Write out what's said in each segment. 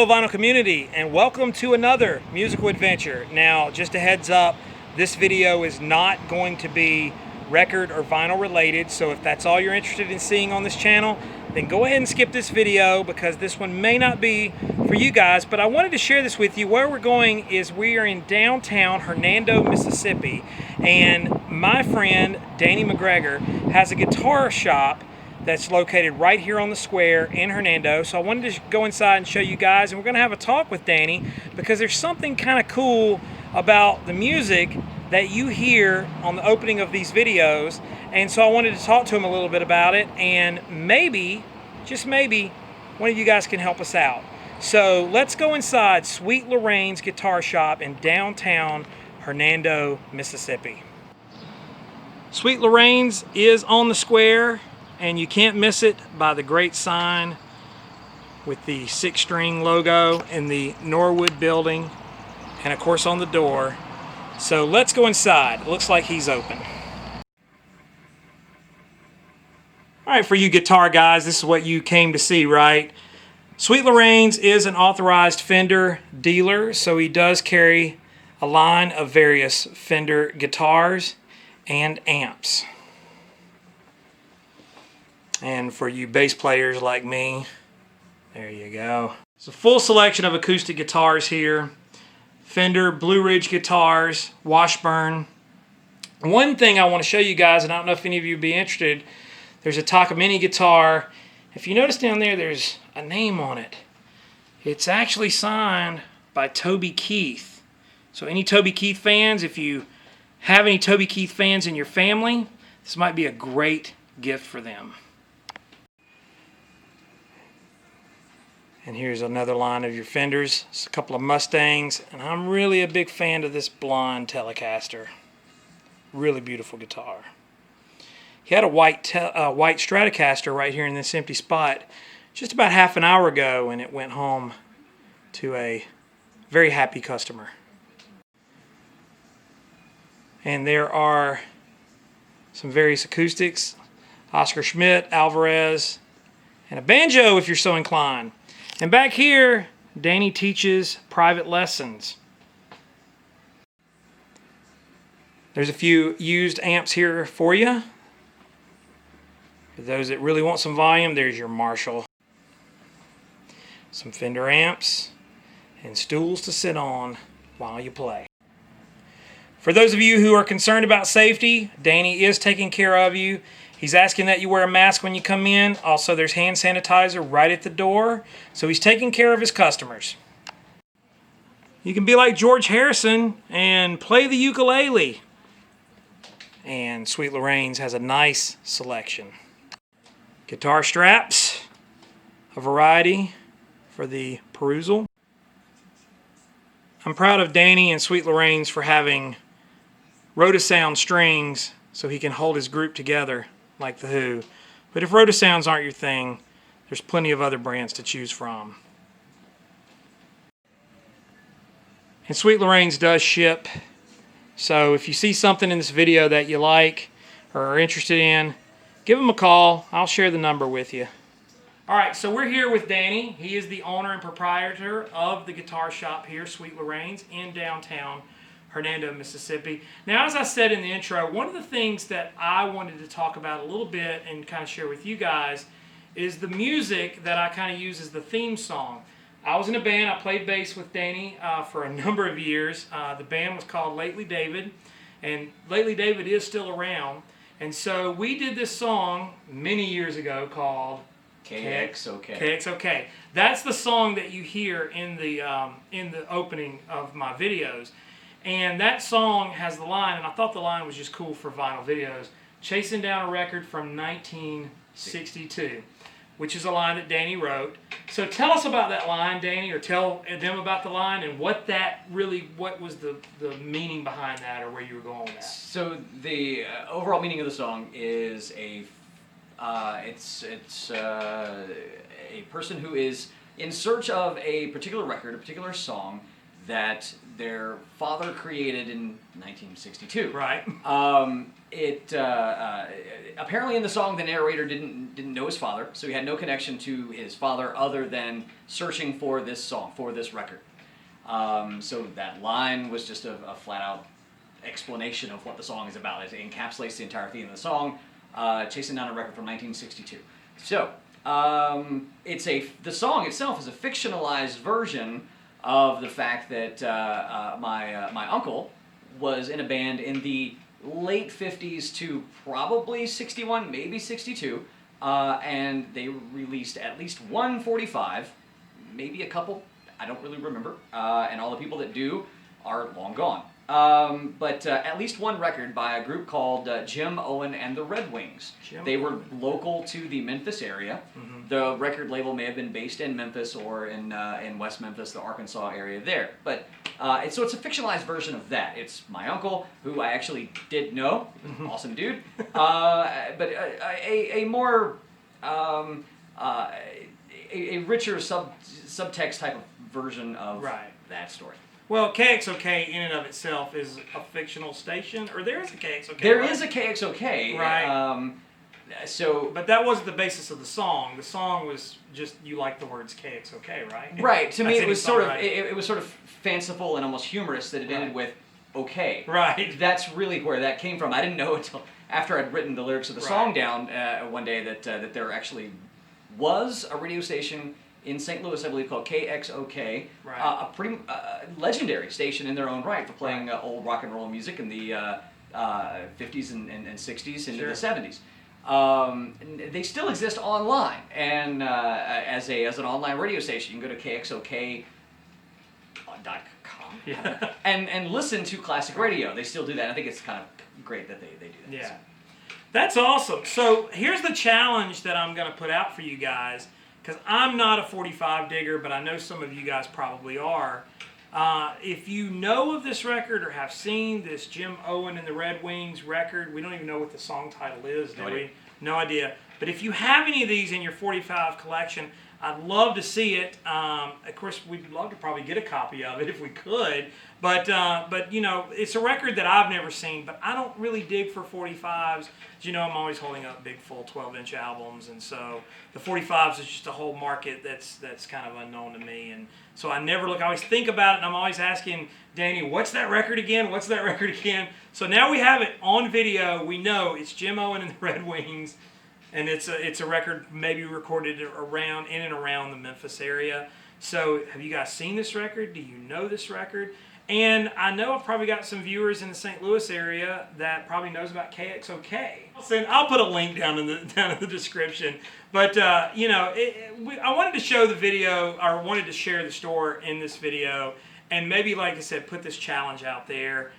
Hello vinyl community, and welcome to another musical adventure. Now just a heads up, this video is not going to be record or vinyl related, so if that's all you're interested in seeing on this channel, then go ahead and skip this video because this one may not be for you guys. But I wanted to share this with you. Where we're going is we are in downtown Hernando, Mississippi, and my friend Danny McGregor has a guitar shop that's located right here on the square in Hernando. So I wanted to go inside and show you guys, and we're going to have a talk with Danny because there's something kind of cool about the music that you hear on the opening of these videos. And so I wanted to talk to him a little bit about it, and maybe, just maybe, one of you guys can help us out. So let's go inside Sweet Lorraine's guitar shop in downtown Hernando, Mississippi. Sweet Lorraine's is on the square, and you can't miss it by the great sign with the 6-string logo in the Norwood building, and of course on the door. So let's go inside. It looks like he's open. All right, for you guitar guys, this is what you came to see, right? Sweet Lorraine's is an authorized Fender dealer, so he does carry a line of various Fender guitars and amps. And for you bass players like me, there you go. It's a full selection of acoustic guitars here. Fender Blue Ridge guitars, Washburn. One thing I want to show you guys, and I don't know if any of you would be interested, there's a Takamine guitar. If you notice down there, there's a name on it. It's actually signed by Toby Keith. So any Toby Keith fans, if you have any Toby Keith fans in your family, this might be a great gift for them. And here's another line of your Fenders. It's a couple of Mustangs, and I'm really a big fan of this blonde Telecaster. Really beautiful guitar. He had a white Stratocaster right here in this empty spot just about half an hour ago, and it went home to a very happy customer. And there are some various acoustics, Oscar Schmidt, Alvarez, and a banjo if you're so inclined. And back here, Danny teaches private lessons. There's a few used amps here for you. For those that really want some volume, there's your Marshall. Some Fender amps and stools to sit on while you play. For those of you who are concerned about safety, Danny is taking care of you. He's asking that you wear a mask when you come in. Also, there's hand sanitizer right at the door. So he's taking care of his customers. You can be like George Harrison and play the ukulele. And Sweet Lorraine's has a nice selection. Guitar straps, a variety for the perusal. I'm proud of Danny and Sweet Lorraine's for having Rotosound strings so he can hold his group together like The Who. But if Rotosounds aren't your thing, there's plenty of other brands to choose from. And Sweet Lorraine's does ship. So if you see something in this video that you like or are interested in, give him a call. I'll share the number with you. Alright, so we're here with Danny. He is the owner and proprietor of the guitar shop here, Sweet Lorraine's, in downtown Hernando, Mississippi. Now, as I said in the intro, one of the things that I wanted to talk about a little bit and kind of share with you guys is the music that I kind of use as the theme song. I was in a band. I played bass with Danny for a number of years. The band was called Lately David, and Lately David is still around. And so we did this song many years ago called KXOK. KXOK. That's the song that you hear in the opening of my videos. And that song has the line, and I thought the line was just cool for vinyl videos, chasing down a record from 1962, which is a line that Danny wrote. So tell us about that line, Danny, or tell them about the line and what was the meaning behind that, or where you were going with that. So the overall meaning of the song is it's a person who is in search of a particular record, a particular song, that their father created in 1962. Right. Apparently in the song the narrator didn't know his father, so he had no connection to his father other than searching for this song, for this record. So that line was just a flat out explanation of what the song is about. It encapsulates the entire theme of the song, chasing down a record from 1962. So the song itself is a fictionalized version of the fact that my uncle was in a band in the late 50s to probably 61, maybe 62, and they released at least one 45, maybe a couple, I don't really remember, and all the people that do are long gone. But at least one record by a group called Jim Owen and the Red Wings. They were local to the Memphis area. Mm-hmm. The record label may have been based in Memphis or in West Memphis, the Arkansas area there. But so it's a fictionalized version of that. It's my uncle, who I actually did know, awesome dude, but a more a richer subtext type of version of that story. Well, KXOK in and of itself is a fictional station, or there is a KXOK. There is a KXOK, right? But that wasn't the basis of the song. The song was just you like the words KXOK, right? Right. To me, it was sort of it was sort of fanciful and almost humorous that it ended with "okay." Right. That's really where that came from. I didn't know until after I'd written the lyrics of the song down one day that there actually was a radio station in St. Louis, I believe, called KXOK, a pretty legendary station in their own right for playing old rock and roll music in the 50s and 60s into the 70s. They still exist online, and as an online radio station, you can go to KXOK.com and listen to classic radio. They still do that. I think it's kind of great that they do that. Yeah, so. That's awesome. So here's the challenge that I'm going to put out for you guys. Because I'm not a 45 digger, but I know some of you guys probably are. If you know of this record or have seen this Jim Owen and the Red Wings record, we don't even know what the song title is, do we? No idea. But if you have any of these in your 45 collection, I'd love to see it. Of course, we'd love to probably get a copy of it if we could. But you know, it's a record that I've never seen, but I don't really dig for 45s. As you know, I'm always holding up big, full 12-inch albums, and so the 45s is just a whole market that's kind of unknown to me. And so I never look. I always think about it, and I'm always asking Danny, what's that record again? What's that record again? So now we have it on video. We know it's Jim Owen and the Red Wings. And it's a record maybe recorded in and around the Memphis area. So have you guys seen this record? Do you know this record? And I know I've probably got some viewers in the St. Louis area that probably knows about KXOK. I'll put a link down in the description. But you know, I wanted to show the video, or wanted to share the store in this video, and maybe, like I said, put this challenge out there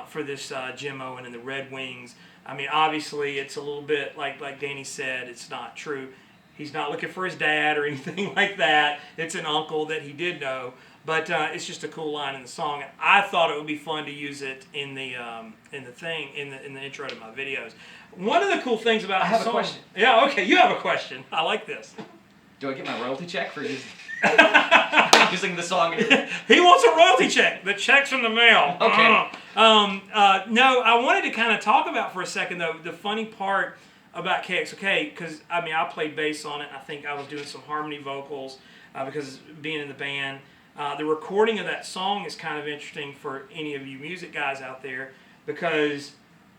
for this Jim Owen and the Red Wings. I mean, obviously, it's a little bit like Danny said, it's not true. He's not looking for his dad or anything like that. It's an uncle that he did know, but it's just a cool line in the song. I thought it would be fun to use it in the intro to my videos. One of the cool things about I have a question. Yeah, okay, you have a question. I like this. Do I get my royalty check for using the song? He wants a royalty check. The check's in the mail. Okay. No, I wanted to kind of talk about for a second, though, the funny part about KXOK, because, I mean, I played bass on it. I think I was doing some harmony vocals because being in the band. The recording of that song is kind of interesting for any of you music guys out there because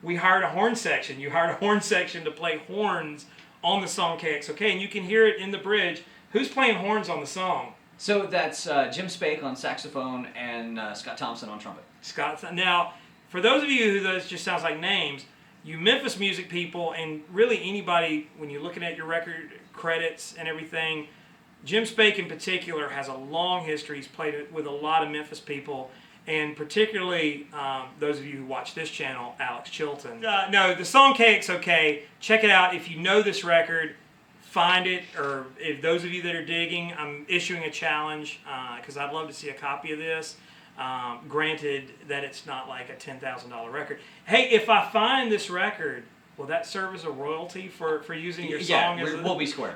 we hired a horn section. You hired a horn section to play horns on the song KXOK, and you can hear it in the bridge. Who's playing horns on the song? So that's Jim Spake on saxophone and Scott Thompson on trumpet. Now, for those of you who those just sounds like names, you Memphis music people, and really anybody, when you're looking at your record credits and everything, Jim Spake in particular has a long history. He's played with a lot of Memphis people, and particularly those of you who watch this channel, Alex Chilton. No, the song KXOK, check it out. If you know this record, find it, or if those of you that are digging, I'm issuing a challenge because I'd love to see a copy of this. Granted that it's not like a $10,000 record. Hey, if I find this record, will that serve as a royalty for using your song? Yeah, we'll be square.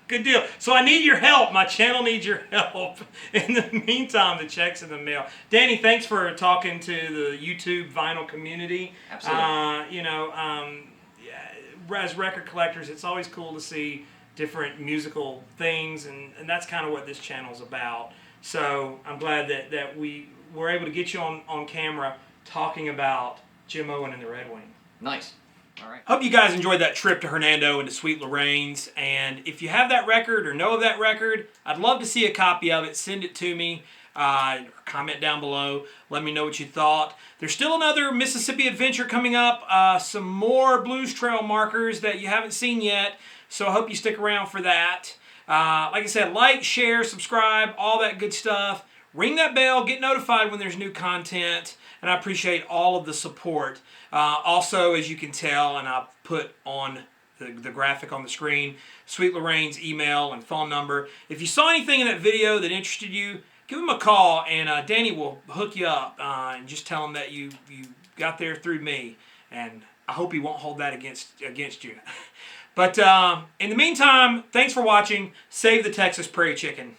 Good deal. So I need your help. My channel needs your help. In the meantime, the check's in the mail. Danny, thanks for talking to the YouTube vinyl community. Absolutely. As record collectors, it's always cool to see different musical things, and that's kind of what this channel's about. So I'm glad that we were able to get you on camera talking about Jim Owen and the Red Wing. Nice. All right. Hope you guys enjoyed that trip to Hernando and to Sweet Lorraine's. And if you have that record or know of that record, I'd love to see a copy of it. Send it to me. Comment down below. Let me know what you thought. There's still another Mississippi adventure coming up. Some more Blues Trail markers that you haven't seen yet. So I hope you stick around for that. Like I said, like, share, subscribe, all that good stuff. Ring that bell. Get notified when there's new content. And I appreciate all of the support. Also, as you can tell, and I'll put on the graphic on the screen, Sweet Lorraine's email and phone number. If you saw anything in that video that interested you, give him a call, and Danny will hook you up and just tell him that you got there through me. And I hope he won't hold that against you. But in the meantime, thanks for watching. Save the Texas Prairie Chicken.